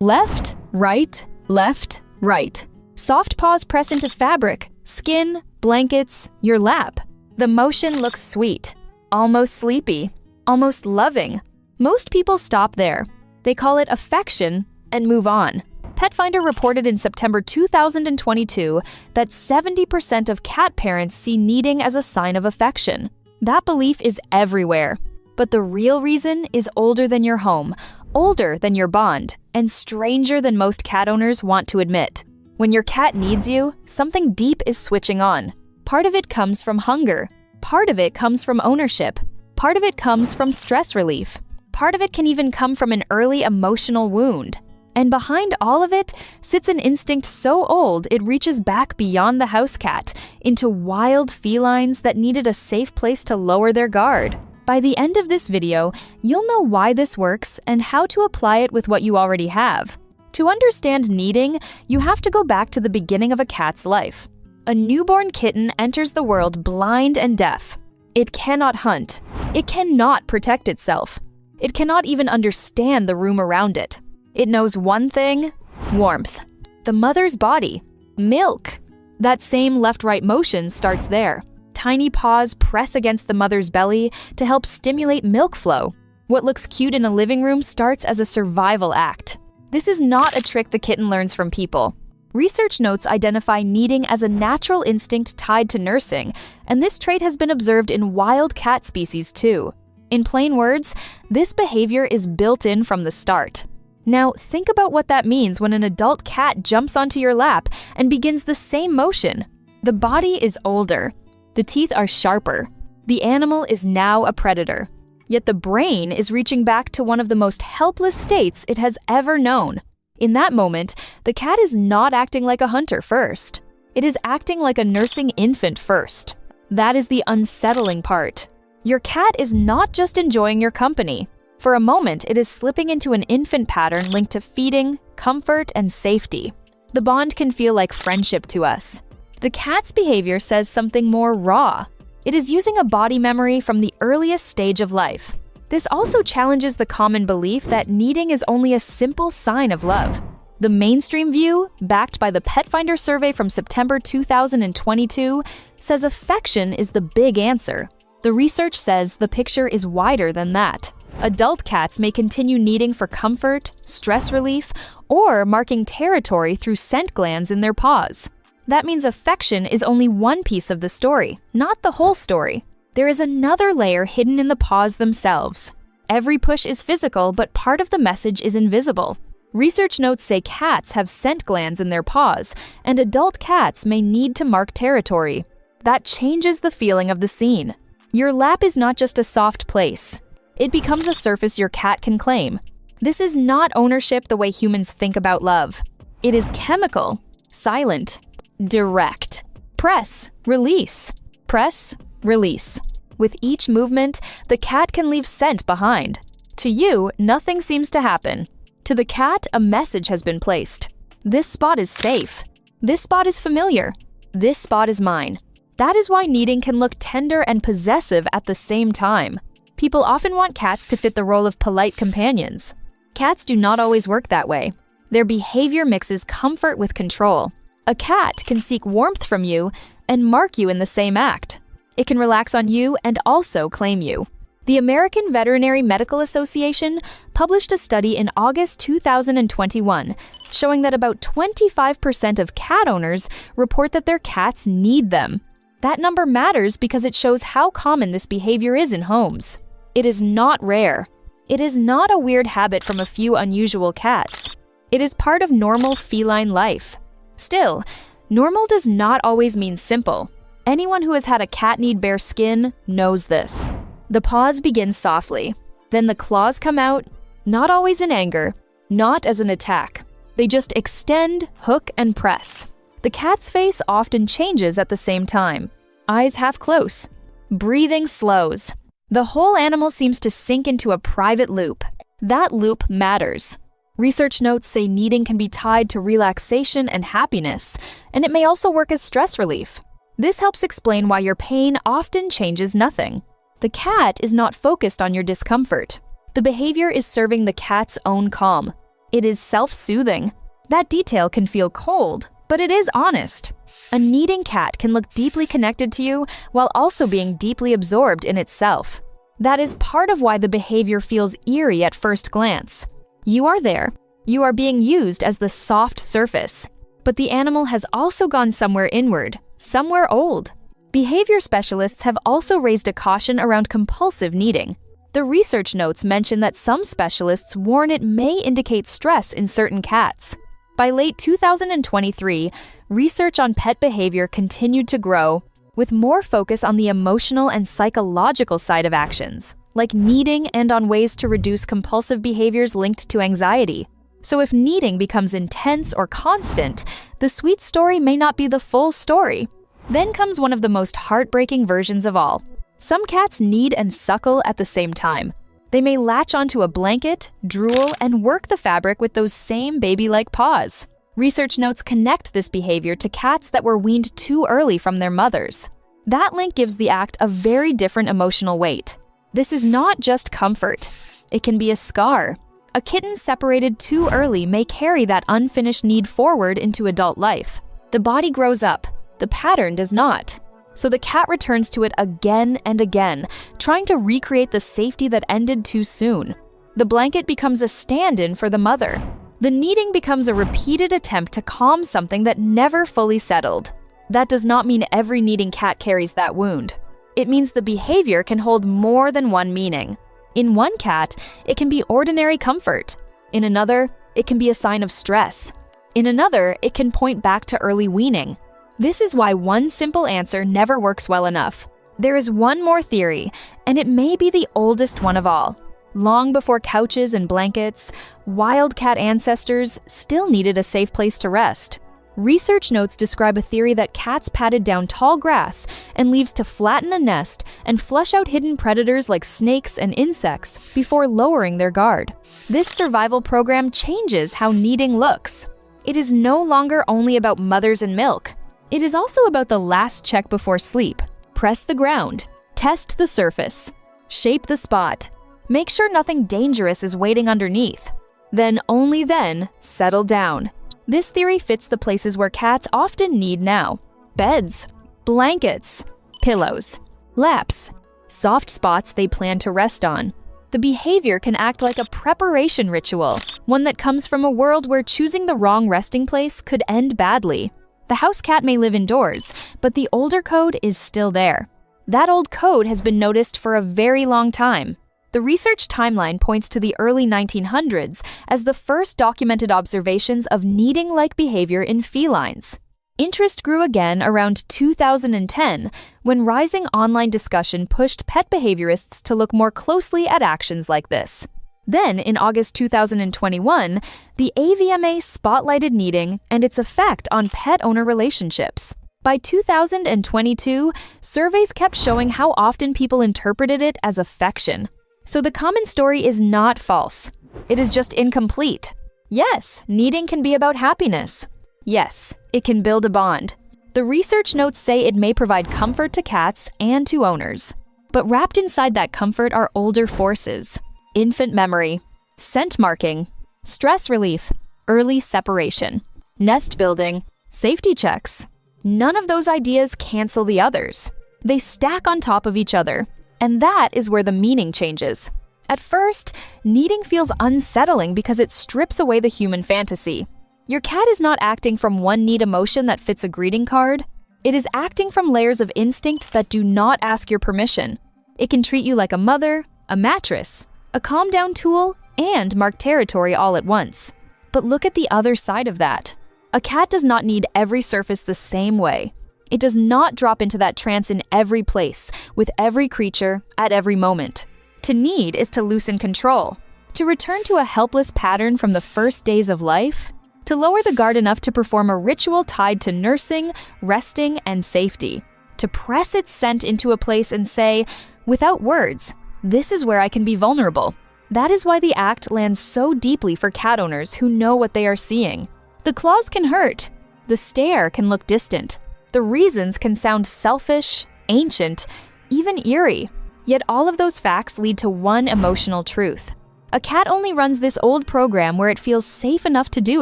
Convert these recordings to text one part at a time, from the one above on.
Left, right, left, right. Soft paws press into fabric, skin, blankets, your lap. The motion looks sweet, almost sleepy, almost loving. Most people stop there. They call it affection and move on. Petfinder reported in September 2022 that 70% of cat parents see kneading as a sign of affection. That belief is everywhere. But the real reason is older than your home, older than your bond, and stranger than most cat owners want to admit. When your cat needs you, something deep is switching on. Part of it comes from hunger. Part of it comes from ownership. Part of it comes from stress relief. Part of it can even come from an early emotional wound. And behind all of it sits an instinct so old it reaches back beyond the house cat into wild felines that needed a safe place to lower their guard. By the end of this video, you'll know why this works and how to apply it with what you already have. To understand kneading, you have to go back to the beginning of a cat's life. A newborn kitten enters the world blind and deaf. It cannot hunt. It cannot protect itself. It cannot even understand the room around it. It knows one thing: warmth. The mother's body. Milk. That same left-right motion starts there. Tiny paws press against the mother's belly to help stimulate milk flow. What looks cute in a living room starts as a survival act. This is not a trick the kitten learns from people. Research notes identify kneading as a natural instinct tied to nursing, and this trait has been observed in wild cat species too. In plain words, this behavior is built in from the start. Now, think about what that means when an adult cat jumps onto your lap and begins the same motion. The body is older. The teeth are sharper. The animal is now a predator. Yet the brain is reaching back to one of the most helpless states it has ever known. In that moment, the cat is not acting like a hunter first. It is acting like a nursing infant first. That is the unsettling part. Your cat is not just enjoying your company. For a moment, it is slipping into an infant pattern linked to feeding, comfort, and safety. The bond can feel like friendship to us. The cat's behavior says something more raw. It is using a body memory from the earliest stage of life. This also challenges the common belief that kneading is only a simple sign of love. The mainstream view, backed by the Petfinder survey from September 2022, says affection is the big answer. The research says the picture is wider than that. Adult cats may continue kneading for comfort, stress relief, or marking territory through scent glands in their paws. That means affection is only one piece of the story, not the whole story. There is another layer hidden in the paws themselves. Every push is physical, but part of the message is invisible. Research notes say cats have scent glands in their paws, and adult cats may need to mark territory. That changes the feeling of the scene. Your lap is not just a soft place. It becomes a surface your cat can claim. This is not ownership the way humans think about love. It is chemical, silent, direct. Press, release. Press, release. With each movement, the cat can leave scent behind. To you, nothing seems to happen. To the cat, a message has been placed. This spot is safe. This spot is familiar. This spot is mine. That is why kneading can look tender and possessive at the same time. People often want cats to fit the role of polite companions. Cats do not always work that way. Their behavior mixes comfort with control. A cat can seek warmth from you and mark you in the same act. It can relax on you and also claim you. The American Veterinary Medical Association published a study in August 2021 showing that about 25% of cat owners report that their cats need them. That number matters because it shows how common this behavior is in homes. It is not rare. It is not a weird habit from a few unusual cats. It is part of normal feline life. Still, normal does not always mean simple. Anyone who has had a cat need bare skin knows this. The paws begin softly. Then the claws come out, not always in anger, not as an attack. They just extend, hook, and press. The cat's face often changes at the same time. Eyes half close. Breathing slows. The whole animal seems to sink into a private loop. That loop matters. Research notes say kneading can be tied to relaxation and happiness, and it may also work as stress relief. This helps explain why your pain often changes nothing. The cat is not focused on your discomfort. The behavior is serving the cat's own calm. It is self-soothing. That detail can feel cold, but it is honest. A kneading cat can look deeply connected to you while also being deeply absorbed in itself. That is part of why the behavior feels eerie at first glance. You are there. You are being used as the soft surface. But the animal has also gone somewhere inward, somewhere old. Behavior specialists have also raised a caution around compulsive kneading. The research notes mention that some specialists warn it may indicate stress in certain cats. By late 2023, research on pet behavior continued to grow, with more focus on the emotional and psychological side of actions, like kneading, and on ways to reduce compulsive behaviors linked to anxiety. So if kneading becomes intense or constant, the sweet story may not be the full story. Then comes one of the most heartbreaking versions of all. Some cats knead and suckle at the same time. They may latch onto a blanket, drool, and work the fabric with those same baby-like paws. Research notes connect this behavior to cats that were weaned too early from their mothers. That link gives the act a very different emotional weight. This is not just comfort. It can be a scar. A kitten separated too early may carry that unfinished need forward into adult life. The body grows up. The pattern does not. So the cat returns to it again and again, trying to recreate the safety that ended too soon. The blanket becomes a stand-in for the mother. The kneading becomes a repeated attempt to calm something that never fully settled. That does not mean every kneading cat carries that wound. It means the behavior can hold more than one meaning. In one cat, it can be ordinary comfort. In another, it can be a sign of stress. In another, it can point back to early weaning. This is why one simple answer never works well enough. There is one more theory, and it may be the oldest one of all. Long before couches and blankets, wild cat ancestors still needed a safe place to rest. Research notes describe a theory that cats patted down tall grass and leaves to flatten a nest and flush out hidden predators like snakes and insects before lowering their guard. This survival program changes how kneading looks. It is no longer only about mothers and milk. It is also about the last check before sleep. Press the ground. Test the surface. Shape the spot. Make sure nothing dangerous is waiting underneath. Then, only then, settle down. This theory fits the places where cats often knead now. Beds, blankets, pillows, laps, soft spots they plan to rest on. The behavior can act like a preparation ritual, one that comes from a world where choosing the wrong resting place could end badly. The house cat may live indoors, but the older code is still there. That old code has been noticed for a very long time. The research timeline points to the early 1900s as the first documented observations of kneading-like behavior in felines. Interest grew again around 2010 when rising online discussion pushed pet behaviorists to look more closely at actions like this. Then, in August 2021, the AVMA spotlighted kneading and its effect on pet-owner relationships. By 2022, surveys kept showing how often people interpreted it as affection. So the common story is not false. It is just incomplete. Yes, kneading can be about happiness. Yes, it can build a bond. The research notes say it may provide comfort to cats and to owners. But wrapped inside that comfort are older forces. Infant memory, scent marking, stress relief, early separation, nest building, safety checks. None of those ideas cancel the others. They stack on top of each other. And that is where the meaning changes. At first, kneading feels unsettling because it strips away the human fantasy. Your cat is not acting from one neat emotion that fits a greeting card. It is acting from layers of instinct that do not ask your permission. It can treat you like a mother, a mattress, a calm-down tool, and mark territory all at once. But look at the other side of that. A cat does not need every surface the same way. It does not drop into that trance in every place, with every creature, at every moment. To knead is to loosen control, to return to a helpless pattern from the first days of life, to lower the guard enough to perform a ritual tied to nursing, resting, and safety, to press its scent into a place and say, without words, this is where I can be vulnerable. That is why the act lands so deeply for cat owners who know what they are seeing. The claws can hurt. The stare can look distant. The reasons can sound selfish, ancient, even eerie. Yet all of those facts lead to one emotional truth. A cat only runs this old program where it feels safe enough to do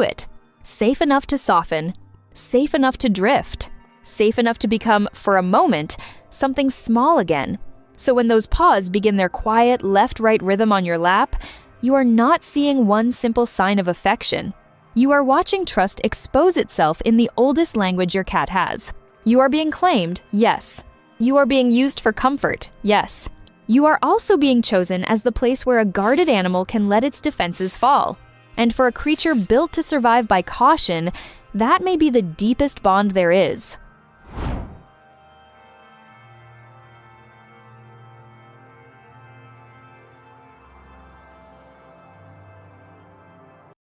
it. Safe enough to soften. Safe enough to drift. Safe enough to become, for a moment, something small again. So when those paws begin their quiet left-right rhythm on your lap, you are not seeing one simple sign of affection. You are watching trust expose itself in the oldest language your cat has. You are being claimed, yes. You are being used for comfort, yes. You are also being chosen as the place where a guarded animal can let its defenses fall. And for a creature built to survive by caution, that may be the deepest bond there is.